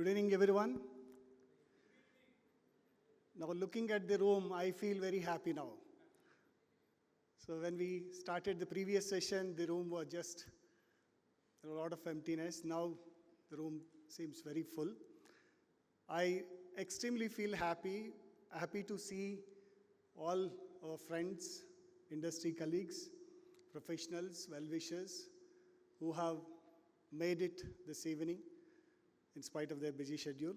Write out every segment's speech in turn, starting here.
Good evening, everyone. Now, looking at the room, I feel very happy now. So when we started the previous session, the room was just a lot of emptiness. Now, the room seems very full. I extremely feel happy to see all our friends, industry colleagues, professionals, well-wishers who have made it this evening in spite of their busy schedule.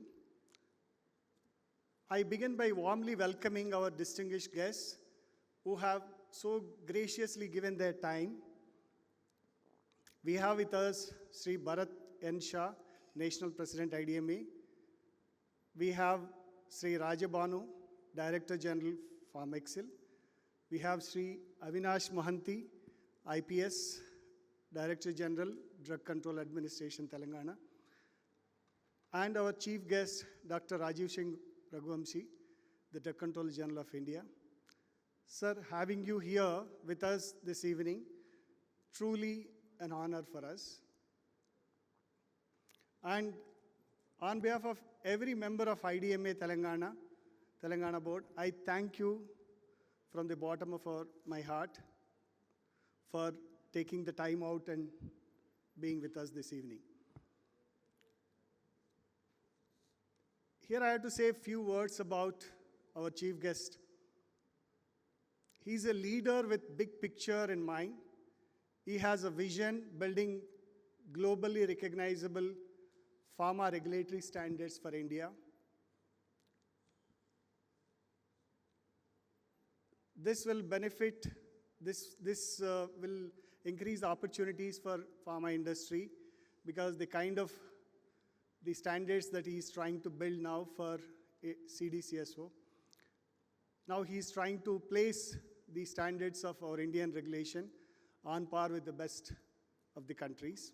I begin by warmly welcoming our distinguished guests who have so graciously given their time. We have with us Shri Bharat N. Shah, National President IDMA. We have Shri Rajabanu, Director General Pharma Excel. We have Shri Avinash Mohanty, IPS, Director General Drug Control Administration, Telangana. And our chief guest, Dr. Rajiv Singh Raghuvamshi, the Drug Control General of India. Sir, having you here with us this evening, truly an honor for us. And on behalf of every member of IDMA Telangana Board, I thank you from the bottom of my heart for taking the time out and being with us this evening. Here I have to say a few words about our chief guest. He's a leader with big picture in mind. He has a vision building globally recognizable pharma regulatory standards for India. This will benefit, this will increase the opportunities for pharma industry because the standards that he is trying to build now for CDCSO. Now he is trying to place the standards of our Indian regulation on par with the best of the countries.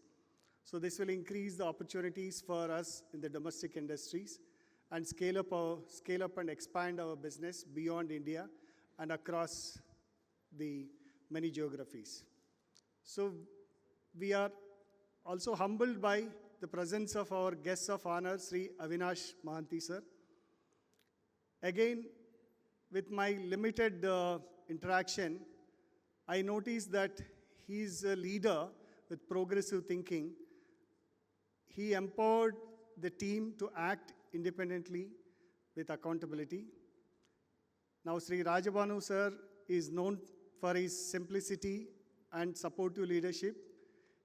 So this will increase the opportunities for us in the domestic industries and scale up and expand our business beyond India and across the many geographies. So we are also humbled by the presence of our guests of honor, Sri Avinash Mohanty, sir. Again, with my limited interaction, I noticed that he's a leader with progressive thinking. He empowered the team to act independently with accountability. Now, Sri Rajabanu, sir, is known for his simplicity and supportive leadership.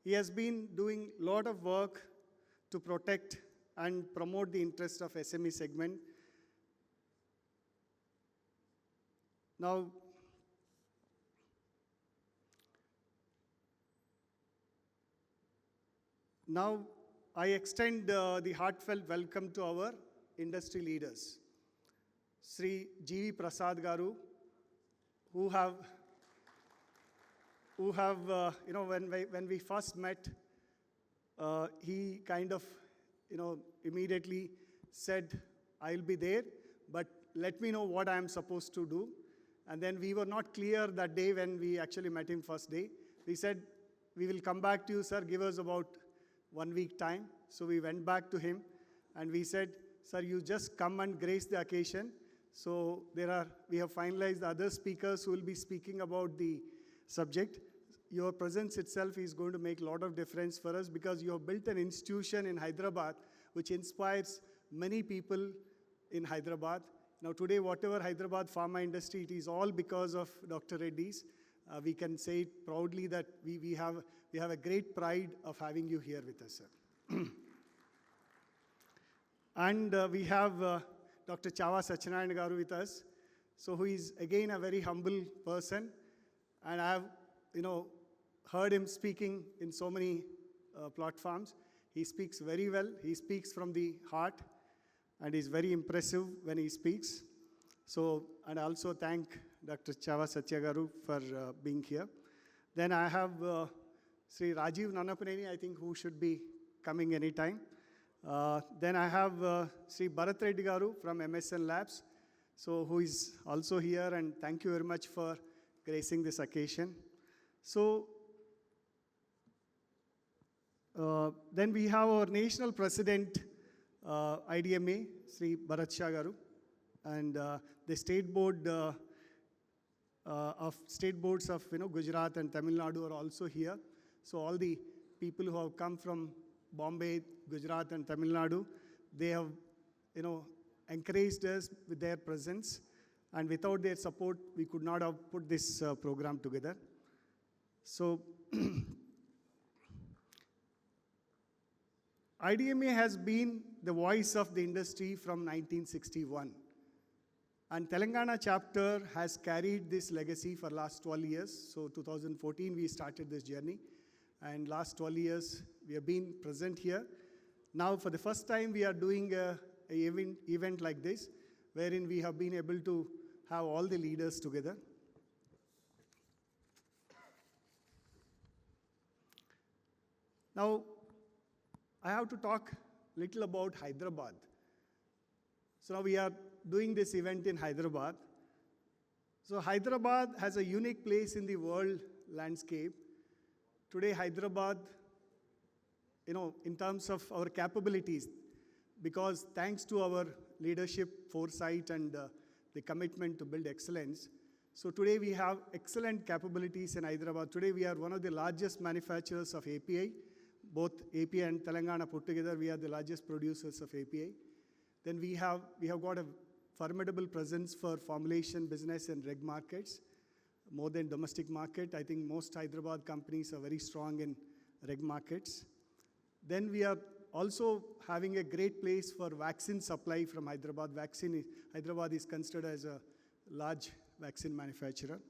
He has been doing a lot of work to protect and promote the interest of SME segment. Now, I extend the heartfelt welcome to our industry leaders. Sri G.V. Prasad Garu, who have when we first met, he kind of, immediately said, I'll be there, but let me know what I am supposed to do. And then we were not clear that day when we actually met him first day. We said, we will come back to you, sir, give us about 1 week time. So we went back to him and we said, sir, you just come and grace the occasion. So we have finalized the other speakers who will be speaking about the subject. Your presence itself is going to make a lot of difference for us because you have built an institution in Hyderabad which inspires many people in Hyderabad. Now today, whatever Hyderabad pharma industry, it is all because of Dr. Reddy's. We can say it proudly that we have a great pride of having you here with us, sir. And we have Dr. Chava Satyanarayana Garu with us, so who is again a very humble person. And I have, heard him speaking in so many platforms. He speaks very well. He speaks from the heart and is very impressive when he speaks. So, and I also thank Dr. Chava Satya Garu for being here. Then I have Sri Rajiv Nanapaneni, I think, who should be coming anytime. Then I have Sri Bharat Reddy Garu from MSN Labs, so who is also here, and thank you very much for gracing this occasion. So then we have our national president, IDMA, Shri Bharat Shah Garu, and the state board of state boards of Gujarat and Tamil Nadu are also here. So all the people who have come from Bombay, Gujarat, and Tamil Nadu, they have encouraged us with their presence, and without their support, we could not have put this program together. So IDMA has been the voice of the industry from 1961. And Telangana chapter has carried this legacy for last 12 years. So 2014, we started this journey. And last 12 years, we have been present here. Now, for the first time, we are doing an event like this, wherein we have been able to have all the leaders together. Now, I have to talk a little about Hyderabad. So now we are doing this event in Hyderabad. So Hyderabad has a unique place in the world landscape. Today, Hyderabad, in terms of our capabilities, because thanks to our leadership, foresight, and the commitment to build excellence, so today we have excellent capabilities in Hyderabad. Today we are one of the largest manufacturers of API. Both API and Telangana put together, we are the largest producers of API. Then we have got a formidable presence for formulation business and reg markets, more than domestic market. I think most Hyderabad companies are very strong in reg markets. Then we are also having a great place for vaccine supply from Hyderabad. Hyderabad is considered as a large vaccine manufacturer.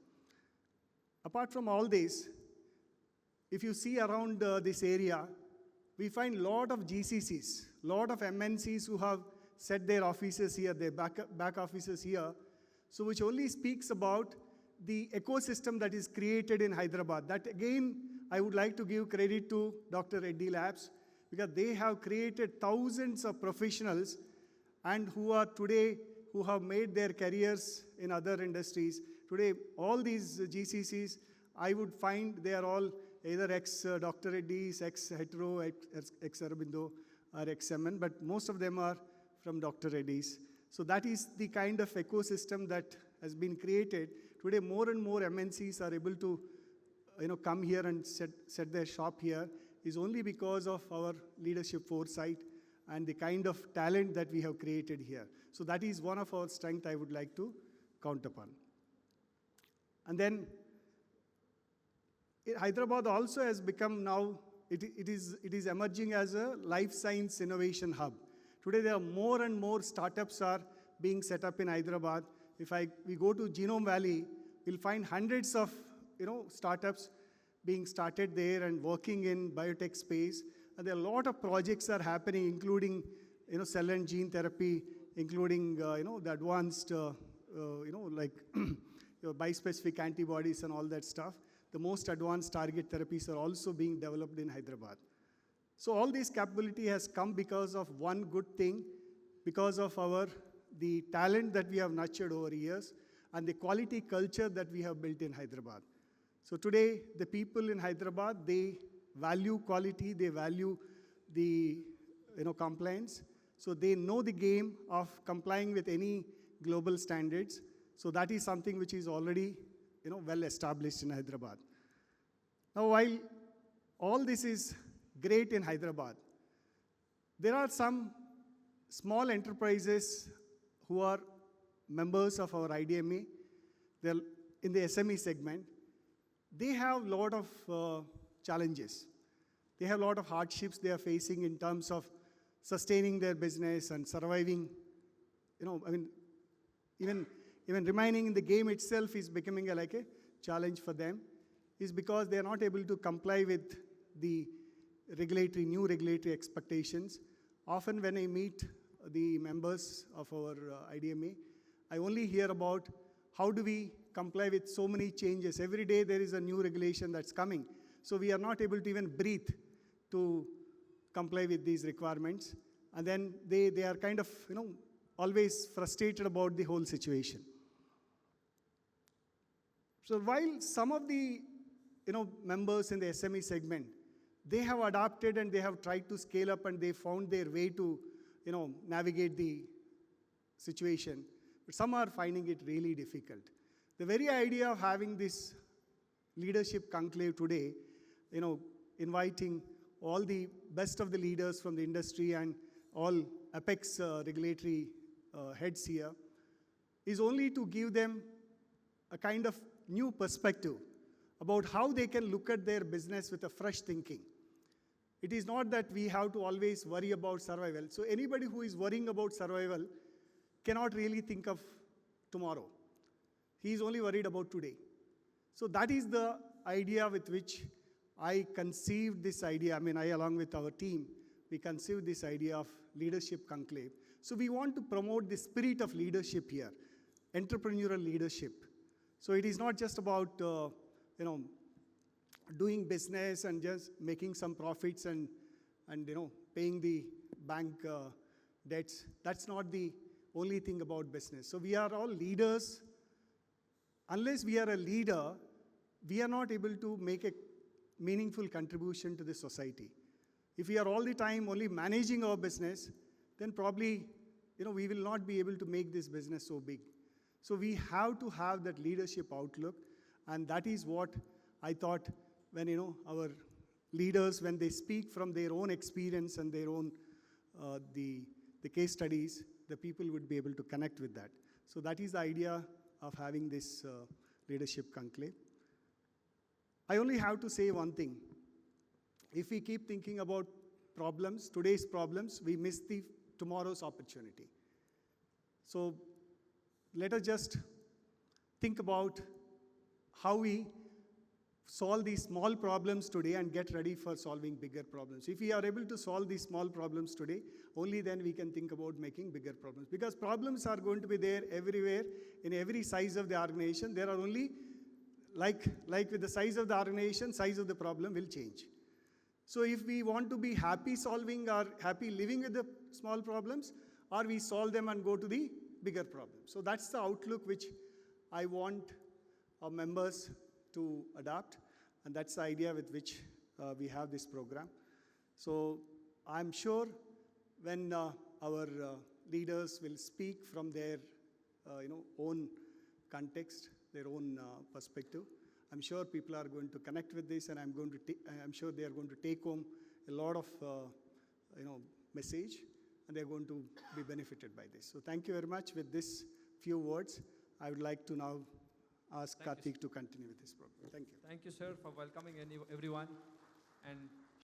Apart from all this, if you see around this area, we find a lot of GCCs, a lot of MNCs who have set their offices here, their back offices here, so which only speaks about the ecosystem that is created in Hyderabad. That again, I would like to give credit to Dr. Reddy Labs, because they have created thousands of professionals and who have made their careers in other industries. Today, all these GCCs, I would find they are all either ex-Dr. Reddy's, ex-Hetero, ex-Aurobindo, or ex-MN, but most of them are from Dr. Reddy's. So that is the kind of ecosystem that has been created. Today, more and more MNCs are able to come here and set their shop here, is only because of our leadership foresight and the kind of talent that we have created here. So that is one of our strengths I would like to count upon. And then Hyderabad also has become now, it is emerging as a life science innovation hub. Today there are more and more startups are being set up in Hyderabad. If we go to Genome Valley, we'll find hundreds of startups being started there and working in biotech space. And there are a lot of projects are happening, including cell and gene therapy, including the advanced like bispecific antibodies and all that stuff. The most advanced target therapies are also being developed in Hyderabad. So all this capability has come because of one good thing, because of the talent that we have nurtured over years and the quality culture that we have built in Hyderabad. So today, the people in Hyderabad, they value quality, they value the compliance. So they know the game of complying with any global standards. So that is something which is already well established in Hyderabad. Now, while all this is great in Hyderabad, there are some small enterprises who are members of our IDMA. They're in the SME segment. They have a lot of challenges. They have a lot of hardships they are facing in terms of sustaining their business and surviving. Even remaining in the game itself is becoming like a challenge for them, is because they are not able to comply with the new regulatory expectations. Often when I meet the members of our IDMA, I only hear about how do we comply with so many changes. Every day there is a new regulation that's coming. So we are not able to even breathe to comply with these requirements. And then they are kind of, always frustrated about the whole situation. So while some of the, members in the SME segment, they have adapted and they have tried to scale up and they found their way to, navigate the situation, but some are finding it really difficult. The very idea of having this leadership conclave today, inviting all the best of the leaders from the industry and all apex regulatory heads here, is only to give them a kind of new perspective about how they can look at their business with a fresh thinking. It is not that we have to always worry about survival. So anybody who is worrying about survival cannot really think of tomorrow. He is only worried about today. So that is the idea with which I conceived this idea. I along with our team, we conceived this idea of leadership conclave. So we want to promote the spirit of leadership here, entrepreneurial leadership. So it is not just about, doing business and just making some profits and paying the bank debts. That's not the only thing about business. So we are all leaders. Unless we are a leader, we are not able to make a meaningful contribution to the society. If we are all the time only managing our business, then probably we will not be able to make this business so big. So we have to have that leadership outlook, and that is what I thought when our leaders, when they speak from their own experience and their own the case studies, the people would be able to connect with that. So that is the idea of having this leadership conclave. I only have to say one thing. If we keep thinking about problems, today's problems, we miss the tomorrow's opportunity. So let us just think about how we solve these small problems today and get ready for solving bigger problems. If we are able to solve these small problems today, only then we can think about making bigger problems. Because problems are going to be there everywhere, in every size of the organization. There are only, like with the size of the organization, size of the problem will change. So if we want to be happy solving or happy living with the small problems, or we solve them and go to the bigger problems. So that's the outlook which I want our members to adopt, and that's the idea with which we have this program. So I'm sure when our leaders will speak from their own context, their own perspective, I'm sure people are going to connect with this, and I'm sure they are going to take home a lot of message, and they're going to be benefited by this. So thank you very much. With this few words, I would like to now ask Karthik to continue with this program. Thank you. Thank you, sir, for welcoming everyone. And